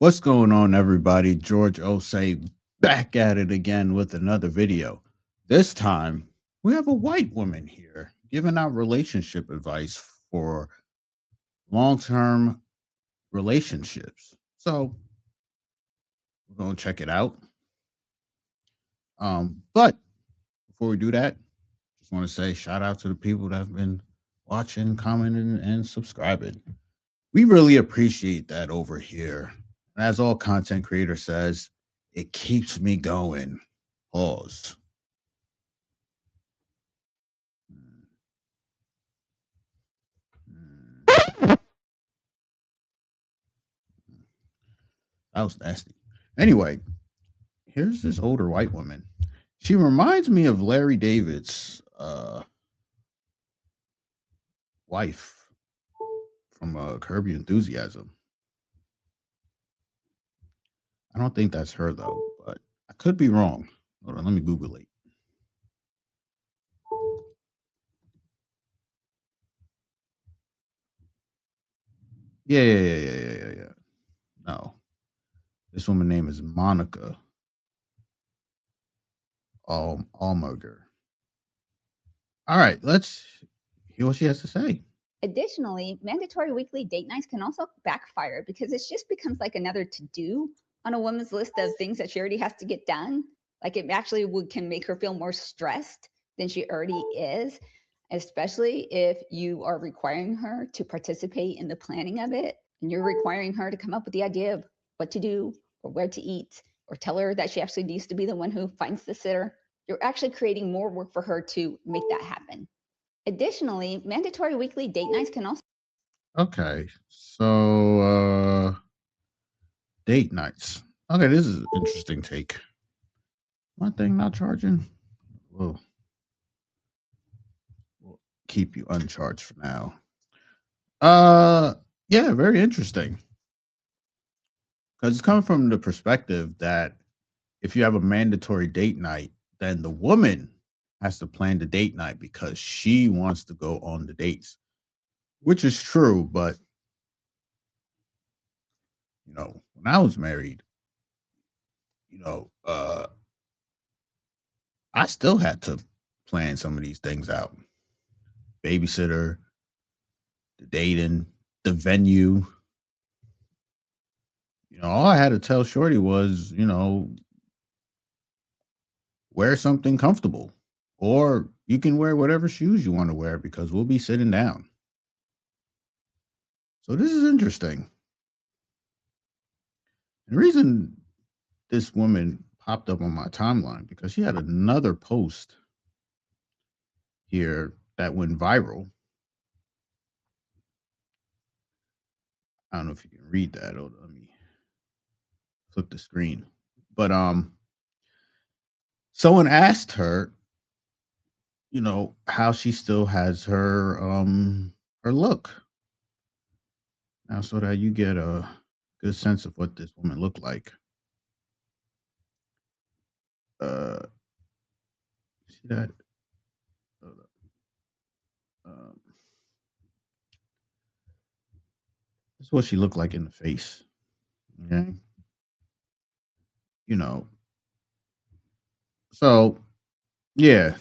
What's going on, everybody? George Osei back at it again with another video. This time, we have a white woman here giving out relationship advice for long term relationships. So, we're going to check it out. But before we do that, just want to say shout out to the people that have been watching, commenting, and subscribing. We really appreciate that over here. And as all content creator says, it keeps me going. Pause. That was nasty. Anyway, here's this older white woman. She reminds me of Larry David's wife from Curb Your Enthusiasm. I don't think that's her though, but I could be wrong. Hold on, let me Google it. Yeah. No, this woman name is Monica Almager. All right, let's hear what she has to say. Additionally, mandatory weekly date nights can also backfire because it just becomes like another to do on a woman's list of things that she already has to get done. Like it actually can make her feel more stressed than she already is, especially if you are requiring her to participate in the planning of it and you're requiring her to come up with the idea of what to do or where to eat or tell her that she actually needs to be the one who finds the sitter. You're actually creating more work for her to make that happen. Additionally, mandatory weekly date nights can also. Okay, so date nights. Okay, this is an interesting take. My thing not charging. We'll keep you uncharged for now. Uh, yeah, very interesting. Because it's coming from the perspective that if you have a mandatory date night, then the woman has to plan the date night because she wants to go on the dates, which is true. But when I was married, you know, I still had to plan some of these things out. Babysitter, the dating, the venue. All I had to tell Shorty was, wear something comfortable, or you can wear whatever shoes you want to wear because we'll be sitting down. So this is interesting. And the reason this woman popped up on my timeline because she had another post here that went viral. I don't know if you can read that. Hold on, let me flip the screen. But someone asked her, how she still has her look. Now, so that you get a good sense of what this woman looked like. See that? Um, this is what she looked like in the face. Okay. You know, so yeah,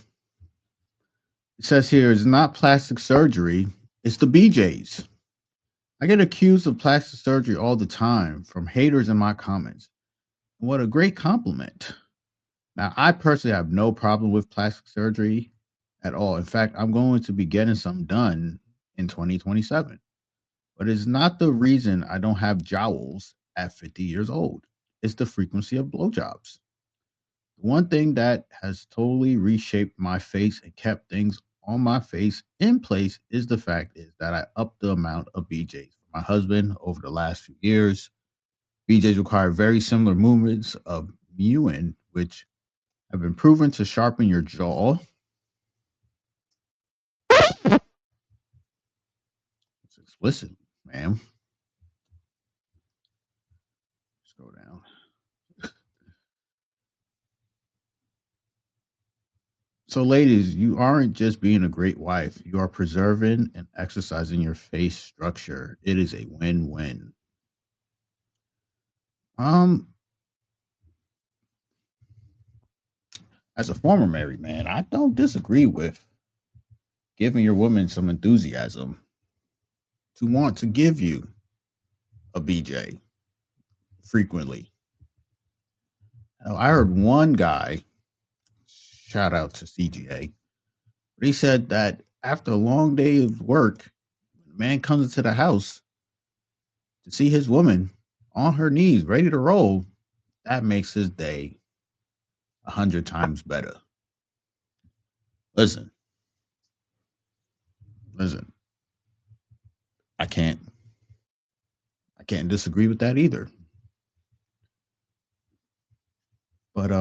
it says here it's not plastic surgery, it's the BJs. I get accused of plastic surgery all the time from haters in my comments. What a great compliment. Now, I personally have no problem with plastic surgery at all. In fact, I'm going to be getting some done in 2027. But it's not the reason I don't have jowls at 50 years old. It's the frequency of blowjobs. The one thing that has totally reshaped my face and kept things on my face in place is the fact is that I upped the amount of BJs for my husband over the last few years. BJs require very similar movements of mewing, which have been proven to sharpen your jaw. It's explicit, ma'am. Scroll down. So, ladies, you aren't just being a great wife, you are preserving and exercising your face structure. It is a win win. Um, as a former married man, I don't disagree with giving your woman some enthusiasm to want to give you a BJ frequently. Now, I heard one guy, shout out to CGA, but he said that after a long day of work, the man comes into the house to see his woman on her knees, ready to roll. That makes his day 100 times better. Listen, listen, I can't, I can't disagree with that either. But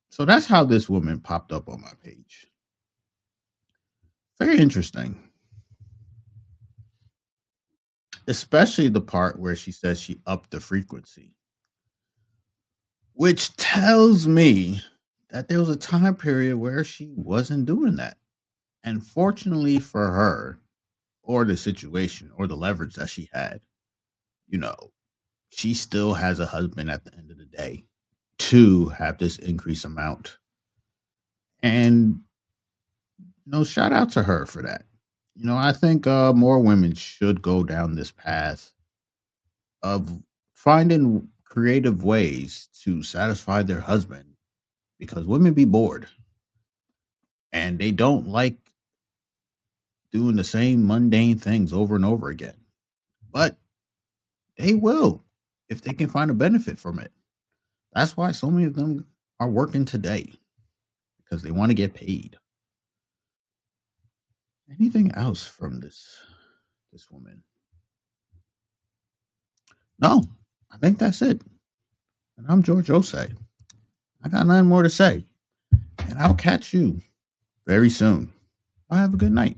so that's how this woman popped up on my page. Very interesting, especially the part where she says she upped the frequency, which tells me that there was a time period where she wasn't doing that. And fortunately for her, or the situation, or the leverage that she had, you know, she still has a husband at the end of the day to have this increased amount. And, shout out to her for that. I think more women should go down this path of finding creative ways to satisfy their husband because women be bored and they don't like doing the same mundane things over and over again. But they will if they can find a benefit from it. That's why so many of them are working today because they want to get paid. Anything else from this woman? No, I think that's it. And I'm George Osei. I got nothing more to say. And I'll catch you very soon. Have a good night.